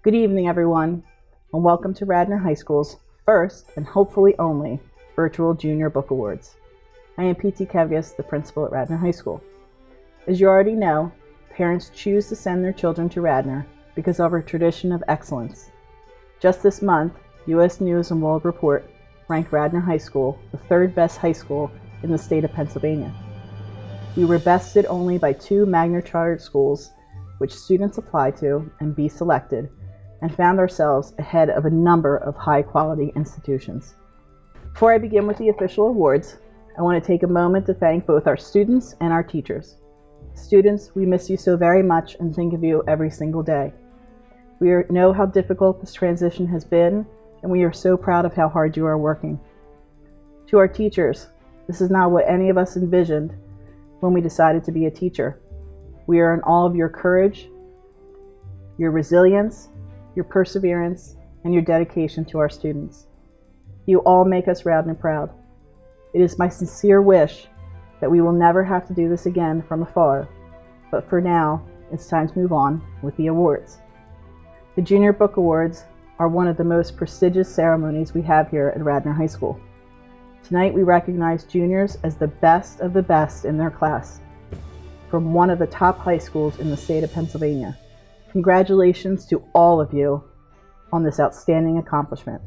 Good evening, everyone, and welcome to Radnor High School's first and hopefully only virtual Junior Book Awards. I am P.T. Kevgis, the principal at Radnor High School. As you already know, parents choose to send their children to Radnor because of our tradition of excellence. Just this month, U.S. News & World Report ranked Radnor High School the third best high school in the state of Pennsylvania. We were bested only by 2 Magna Chartered schools, which students apply to and be selected, and found ourselves ahead of a number of high-quality institutions. Before I begin with the official awards, I want to take a moment to thank both our students and our teachers. Students, we miss you so very much and think of you every single day. We know how difficult this transition has been, and we are so proud of how hard you are working. To our teachers, this is not what any of us envisioned when we decided to be a teacher. We are in awe of your courage, your resilience, your perseverance, and your dedication to our students. You all make us Radnor proud. It is my sincere wish that we will never have to do this again from afar, but for now, it's time to move on with the awards. The Junior Book Awards are one of the most prestigious ceremonies we have here at Radnor High School. Tonight we recognize juniors as the best of the best in their class from one of the top high schools in the state of Pennsylvania. Congratulations to all of you on this outstanding accomplishment.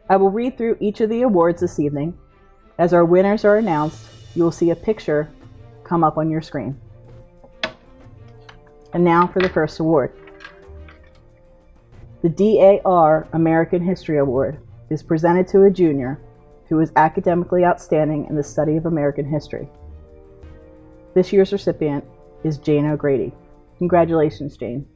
I will read through each of the awards this evening. As our winners are announced, you will see a picture come up on your screen. And now for the first award. The DAR American History Award is presented to a junior who is academically outstanding in the study of American history. This year's recipient is Jane O'Grady. Congratulations, Jane.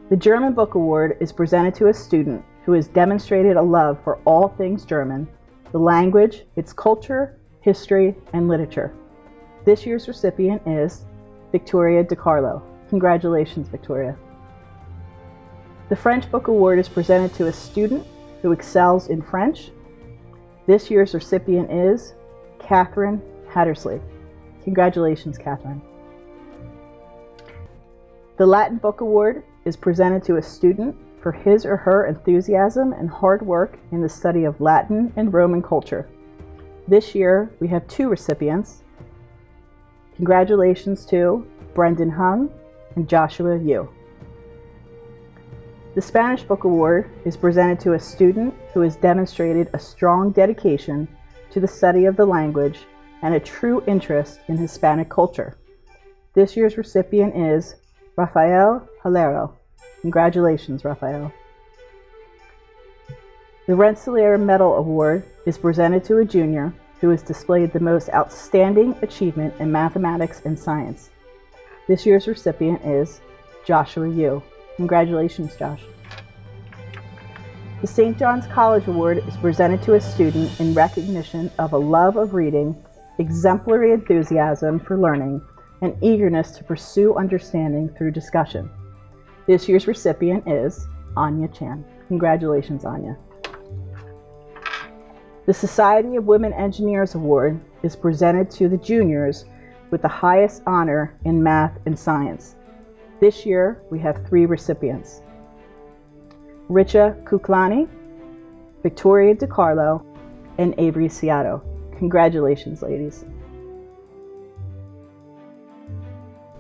The German Book Award is presented to a student who has demonstrated a love for all things German, the language, its culture, history, and literature. This year's recipient is Victoria DiCarlo. Congratulations, Victoria. The French Book Award is presented to a student who excels in French. This year's recipient is Catherine Hattersley. Congratulations, Catherine. The Latin Book Award is presented to a student for his or her enthusiasm and hard work in the study of Latin and Roman culture. This year, we have 2 recipients. Congratulations to Brendan Hung and Joshua Yu. The Spanish Book Award is presented to a student who has demonstrated a strong dedication to the study of the language and a true interest in Hispanic culture. This year's recipient is Rafael Halero. Congratulations, Rafael. The Rensselaer Medal Award is presented to a junior who has displayed the most outstanding achievement in mathematics and science. This year's recipient is Joshua Yu. Congratulations, Josh. The St. John's College Award is presented to a student in recognition of a love of reading, exemplary enthusiasm for learning, and eagerness to pursue understanding through discussion. This year's recipient is Anya Chan. Congratulations, Anya. The Society of Women Engineers Award is presented to the juniors with the highest honor in math and science. This year, we have 3 recipients: Richa Kuklani, Victoria DiCarlo, and Avery Ciato. Congratulations, ladies.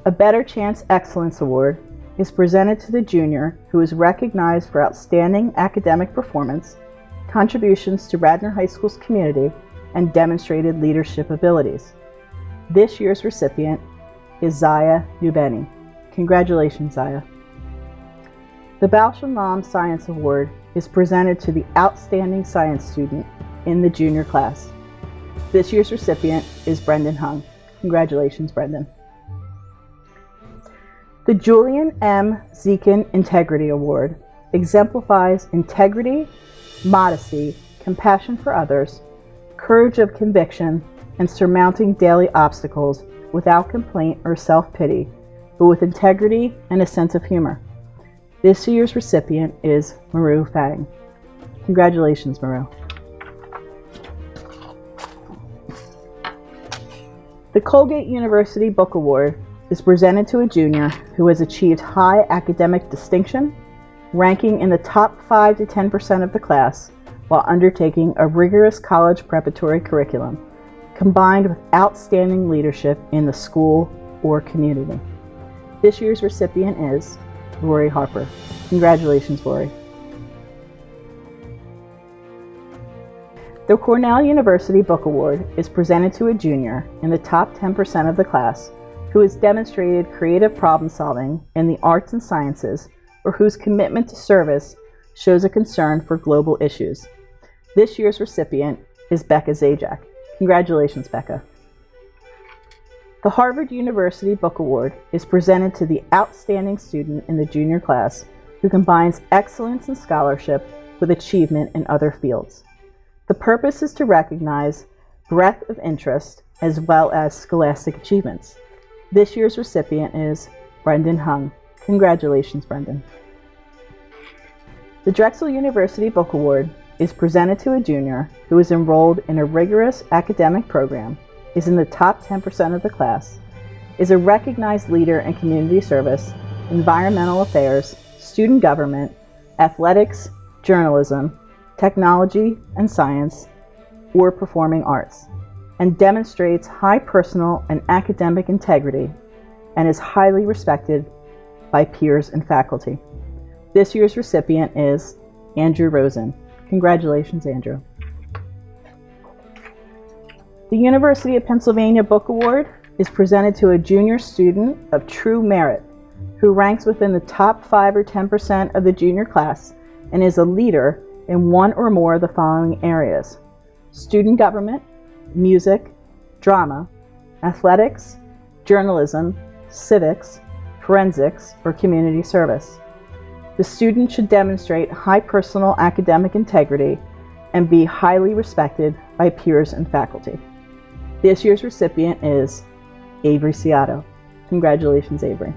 A Better Chance Excellence Award is presented to the junior who is recognized for outstanding academic performance, contributions to Radnor High School's community, and demonstrated leadership abilities. This year's recipient is Zaya Ubeni. Congratulations, Zaya. The Baal Shalom Science Award is presented to the outstanding science student in the junior class. This year's recipient is Brendan Hung. Congratulations, Brendan. The Julian M. Zekin Integrity Award exemplifies integrity, modesty, compassion for others, courage of conviction, and surmounting daily obstacles without complaint or self-pity, but with integrity and a sense of humor. This year's recipient is Maru Fang. Congratulations, Maru. The Colgate University Book Award is presented to a junior who has achieved high academic distinction, ranking in the top 5 to 10% of the class while undertaking a rigorous college preparatory curriculum, combined with outstanding leadership in the school or community. This year's recipient is Rory Harper. Congratulations, Rory. The Cornell University Book Award is presented to a junior in the top 10% of the class who has demonstrated creative problem solving in the arts and sciences, or whose commitment to service shows a concern for global issues. This year's recipient is Becca Zajac. Congratulations, Becca. The Harvard University Book Award is presented to the outstanding student in the junior class who combines excellence in scholarship with achievement in other fields. The purpose is to recognize breadth of interest as well as scholastic achievements. This year's recipient is Brendan Hung. Congratulations, Brendan. The Drexel University Book Award is presented to a junior who is enrolled in a rigorous academic program, is in the top 10% of the class, is a recognized leader in community service, environmental affairs, student government, athletics, journalism, technology and science, or performing arts, and demonstrates high personal and academic integrity and is highly respected by peers and faculty. This year's recipient is Andrew Rosen. Congratulations, Andrew. The University of Pennsylvania Book Award is presented to a junior student of true merit who ranks within the top 5 or 10% of the junior class and is a leader in one or more of the following areas: student government, music, drama, athletics, journalism, civics, forensics, or community service. The student should demonstrate high personal academic integrity and be highly respected by peers and faculty. This year's recipient is Avery Seattle. Congratulations, Avery.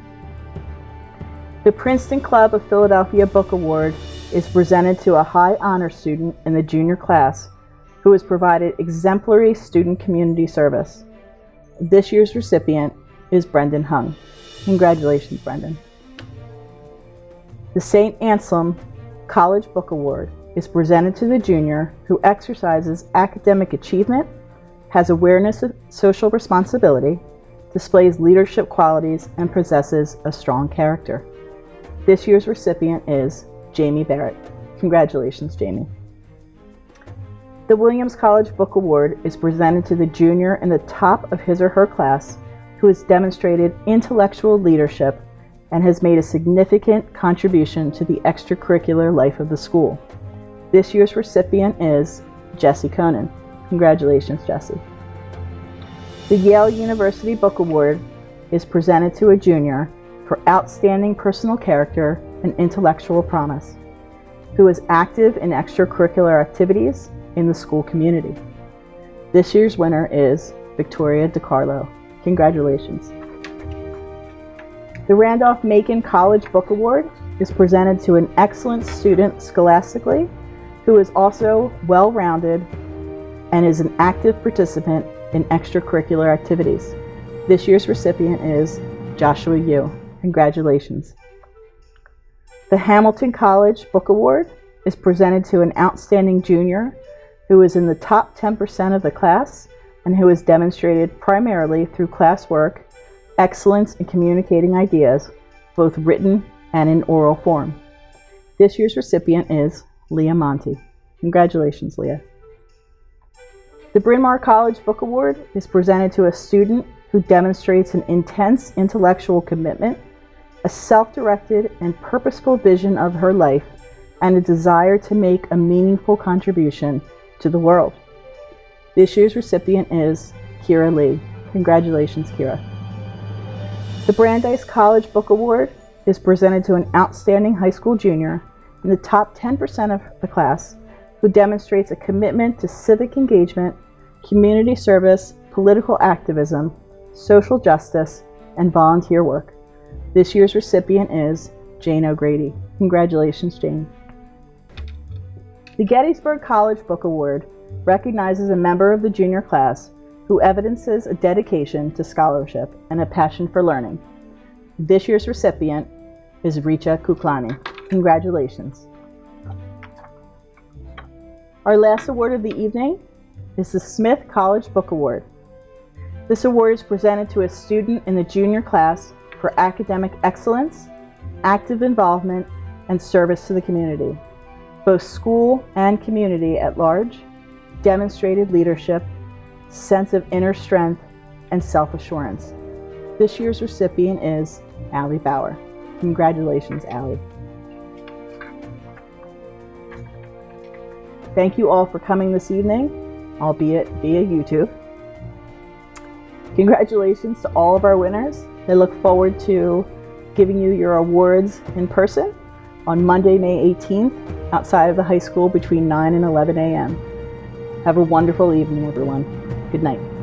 The Princeton Club of Philadelphia Book Award is presented to a high honor student in the junior class who has provided exemplary student community service. This year's recipient is Brendan Hung. Congratulations, Brendan. The St. Anselm College Book Award is presented to the junior who exercises academic achievement, has awareness of social responsibility, displays leadership qualities, and possesses a strong character. This year's recipient is Jamie Barrett. Congratulations, Jamie. The Williams College Book Award is presented to the junior in the top of his or her class who has demonstrated intellectual leadership and has made a significant contribution to the extracurricular life of the school. This year's recipient is Jesse Conan. Congratulations, Jesse. The Yale University Book Award is presented to a junior for outstanding personal character and intellectual promise, who is active in extracurricular activities in the school community. This year's winner is Victoria DiCarlo. Congratulations. The Randolph-Macon College Book Award is presented to an excellent student scholastically who is also well-rounded and is an active participant in extracurricular activities. This year's recipient is Joshua Yu. Congratulations. The Hamilton College Book Award is presented to an outstanding junior who is in the top 10% of the class and who has demonstrated primarily through classwork excellence in communicating ideas, both written and in oral form. This year's recipient is Leah Monty. Congratulations, Leah. The Bryn Mawr College Book Award is presented to a student who demonstrates an intense intellectual commitment, a self-directed and purposeful vision of her life, and a desire to make a meaningful contribution to the world. This year's recipient is Kira Lee. Congratulations, Kira. The Brandeis College Book Award is presented to an outstanding high school junior in the top 10% of the class who demonstrates a commitment to civic engagement, community service, political activism, social justice, and volunteer work. This year's recipient is Jane O'Grady. Congratulations, Jane. The Gettysburg College Book Award recognizes a member of the junior class who evidences a dedication to scholarship and a passion for learning. This year's recipient is Richa Kuklani. Congratulations. Our last award of the evening is the Smith College Book Award. This award is presented to a student in the junior class for academic excellence, active involvement, and service to the community. Both school and community at large demonstrated leadership, sense of inner strength, and self-assurance. This year's recipient is Allie Bauer. Congratulations, Allie. Thank you all for coming this evening, albeit via YouTube. Congratulations to all of our winners. I look forward to giving you your awards in person on Monday, May 18th, outside of the high school between 9 and 11 a.m. Have a wonderful evening, everyone. Good night.